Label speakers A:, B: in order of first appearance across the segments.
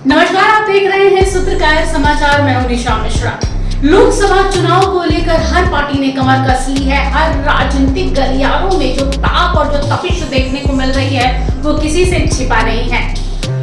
A: नमस्कार, आप देख रहे हैं सूत्रकार समाचार। मैं हूं निशा मिश्रा। लोकसभा चुनाव को लेकर हर पार्टी ने कमर कस ली है। हर राजनीतिक गलियारों में जो ताप और जो तपिश देखने को मिल रही है वो किसी से छिपा नहीं है।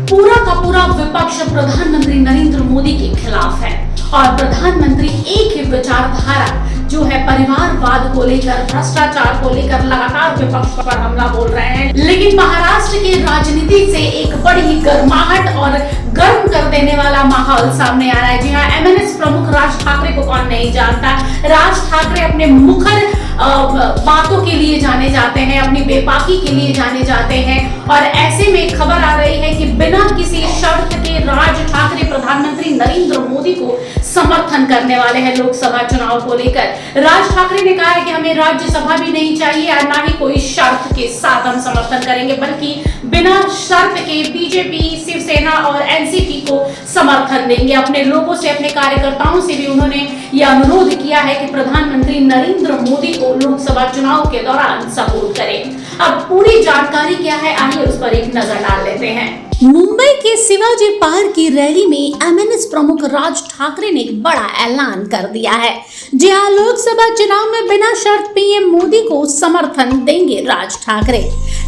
A: पूरा का पूरा विपक्ष प्रधानमंत्री नरेंद्र मोदी के खिलाफ है और प्रधानमंत्री एक ही विचारधारा जो है परिवारवाद को लेकर, भ्रष्टाचार को लेकर लगातार विपक्ष पर हमला बोल रहे हैं। लेकिन महाराष्ट्र की राजनीति से एक बड़ी गर्माहट और गर्म कर देने वाला माहौल सामने आ रहा है। जी हाँ, एमएनएस प्रमुख राज ठाकरे को कौन नहीं जानता। राज ठाकरे अपने मुखर बातों के लिए जाने जाते हैं, अपनी बेबाकी के लिए जाने जाते हैं और ऐसे में खबर आ रही है कि बिना किसी शर्त के राज ठाकरे प्रधानमंत्री नरेंद्र मोदी को समर्थन करने वाले हैं लोकसभा चुनाव को लेकर। राज ठाकरे ने कहा है कि हमें राज्यसभा भी नहीं चाहिए और ना ही कोई शर्त के साथ हम समर्थन करेंगे, बल्कि बिना शर्त के बीजेपी, शिवसेना और एनसीपी को समर्थन देंगे। अपने लोगों से, अपने कार्यकर्ताओं से भी उन्होंने यह अनुरोध किया है कि प्रधानमंत्री नरेंद्र मोदी को लोकसभा चुनाव के दौरान सपोर्ट करें। अब पूरी जानकारी क्या है, आइए उस पर एक नजर डाल लेते हैं।
B: मुंबई के शिवाजी पार्क की रैली में एमएनएस प्रमुख राज ठाकरे ने एक बड़ा ऐलान कर दिया है। जी हां, लोकसभा चुनाव में बिना शर्त पीएम मोदी को समर्थन देंगे राज ठाकरे।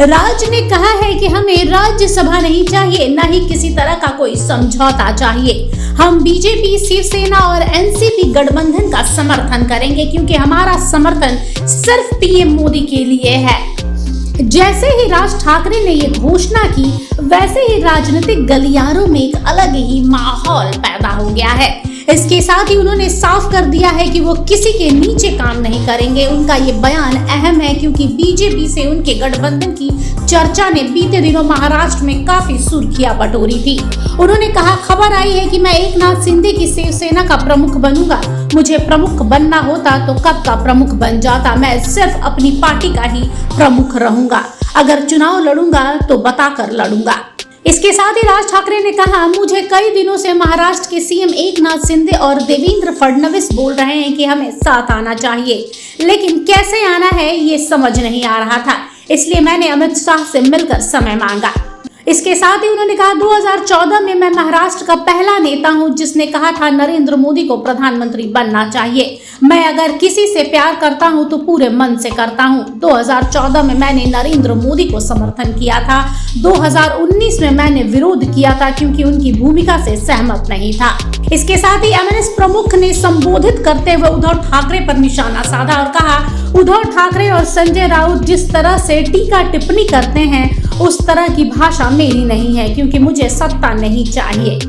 B: राज ने कहा है कि हमें राज्यसभा नहीं चाहिए, न ही किसी तरह का कोई समझौता चाहिए। हम बीजेपी, शिवसेना और एनसीपी गठबंधन का समर्थन करेंगे क्योंकि हमारा समर्थन सिर्फ पीएम मोदी के लिए है। जैसे ही राज ठाकरे ने ये घोषणा की, वैसे ही राजनीतिक गलियारों में एक अलग ही माहौल पैदा हो गया है। इसके साथ ही उन्होंने साफ कर दिया है कि वो किसी के नीचे काम नहीं करेंगे। उनका ये बयान अहम है क्योंकि बीजेपी से उनके गठबंधन की चर्चा ने बीते दिनों महाराष्ट्र में काफी सुर्खियां बटोरी थी। उन्होंने कहा, खबर आई है कि मैं एकनाथ शिंदे की शिवसेना का प्रमुख बनूंगा। मुझे प्रमुख बनना होता तो कब का प्रमुख बन जाता। मैं सिर्फ अपनी पार्टी का ही प्रमुख रहूंगा। अगर चुनाव लड़ूंगा तो बताकर लड़ूंगा। इसके साथ ही राज ठाकरे ने कहा, मुझे कई दिनों से महाराष्ट्र के सीएम एकनाथ शिंदे और देवेंद्र फडणवीस बोल रहे हैं कि हमें साथ आना चाहिए, लेकिन कैसे आना है ये समझ नहीं आ रहा था। इसलिए मैंने अमित शाह से मिलकर समय मांगा। इसके साथ ही उन्होंने कहा, 2014 में मैं महाराष्ट्र का पहला नेता हूं जिसने कहा था नरेंद्र मोदी को प्रधानमंत्री बनना चाहिए। मैं अगर किसी से प्यार करता हूं तो पूरे मन से करता हूं। 2014 में मैंने नरेंद्र मोदी को समर्थन किया था। 2019 में मैंने विरोध किया था क्योंकि उनकी भूमिका से सहमत नहीं था। इसके साथ ही एमएनएस प्रमुख ने संबोधित करते हुए उद्धव ठाकरे पर निशाना साधा और कहा, उद्धव ठाकरे और संजय राउत जिस तरह से टीका टिप्पणी करते हैं उस तरह की भाषा मेरी नहीं है क्योंकि मुझे सत्ता नहीं चाहिए।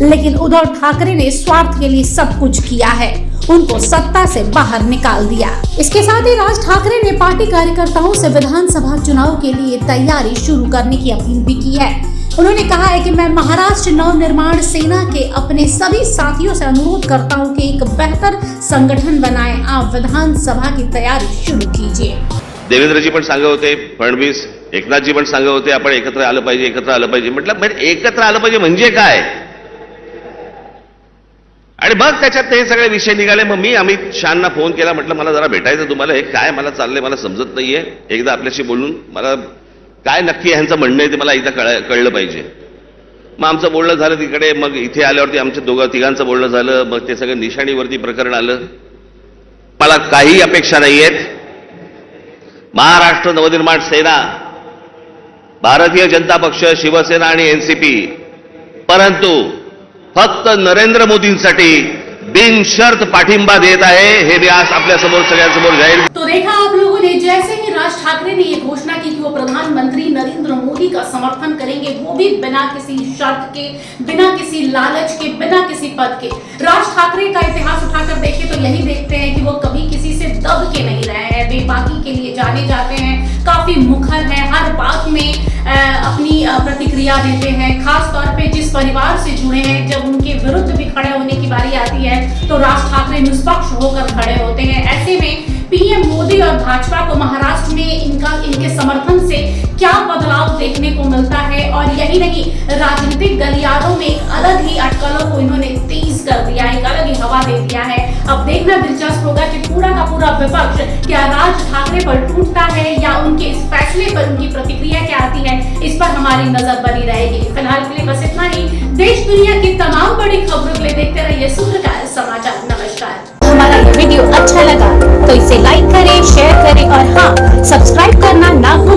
B: लेकिन उद्धव ठाकरे ने स्वार्थ के लिए सब कुछ किया है, उनको सत्ता से बाहर निकाल दिया। इसके साथ ही राज ठाकरे ने पार्टी कार्यकर्ताओं से विधानसभा चुनाव के लिए तैयारी शुरू करने की अपील भी की है। उन्होंने कहा है कि मैं महाराष्ट्र नव निर्माण सेना के अपने सभी साथियों से अनुरोध करता हूं कि एक बेहतर संगठन बनाएं। आप विधानसभा की तैयारी शुरू कीजिए।
C: देवेंद्रजी पण सांगत होते, फडणवीस, एकनाथजी पण सांगत होते, आपण एकत्र आलं पाहिजे, एकत्र आलं पाहिजे. म्हटलं एकत्र आलं पाहिजे म्हणजे काय? आणि मग त्याच्यात हे सगळे विषय निघाले. मग मी अमित शहांना फोन केला, म्हटलं मला जरा भेटायचं तुम्हाला, हे काय मला चाललंय मला समजत नाहीये, एकदा आपल्याशी बोलून मला काय नक्की ह्यांचं म्हणणं आहे ते मला एकदा कळलं पाहिजे. मग आमचं बोलणं झालं तिकडे. मग इथे आल्यावरती आमच्या तिघांचं बोलणं झालं. मग ते सगळं निशाणीवरती प्रकरण आलं. मला काही अपेक्षा नाहीयेत. महाराष्ट्र नवनिर्माण सेना, भारतीय जनता पक्ष, शिवसेना आणि एनसीपी, परंतु फक्त नरेंद्र मोदींसाठी बिनशर्त पाठिंबा देत आहे, हे मी आज आपल्या समोर सगळ्यांसमोर जाहीर.
A: तो देखा आप लोगों ने, जैसे ही राज ठाकरे ने ये घोषणा की कि वो प्रधानमंत्री नरेंद्र मोदी का समर्थन करेंगे, वो भी बिना किसी शर्त के, बिना किसी लालच के, बिना किसी पद के। राज ठाकरे का इतिहास उठाकर देखें तो यही देखते हैं कि वो कभी किसी से दब के नहीं रहे हैं, बेबाकी के लिए जाने जाते हैं, काफी मुखर हैं, हर बात में अपनी प्रतिक्रिया देते हैं। खास तौर पे जिस परिवार से जुड़े हैं, जब उनके विरुद्ध भी खड़े होने की बारी आती है तो राज ठाकरे निष्पक्ष होकर खड़े होते हैं। ऐसे में पीएम मोदी और भाजपा को महाराष्ट्र में इनके समर्थन से क्या बदलाव देखने को मिलता है, और यही नहीं, राजनीतिक गलियारों में एक अलग ही अटकलों को इन्होंने तेज कर दिया, एक अलग ही हवा दे दिया है। अब देख देखना दिलचस्प होगा कि पूरा का पूरा विपक्ष क्या राज ठाकरे पर टूटता है या उनके इस फैसले पर उनकी प्रतिक्रिया क्या आती है, इस पर हमारी नजर बनी रहेगी। फिलहाल के लिए बस इतना ही। देश दुनिया की तमाम बड़ी खबरों के लिए देखते रहिए सूत्रकार समाचार। नमस्कार।
B: हमारा ये वीडियो अच्छा लगा तो इसे लाइक करें, शेयर करें और हाँ, सब्सक्राइब करना ना भूलें।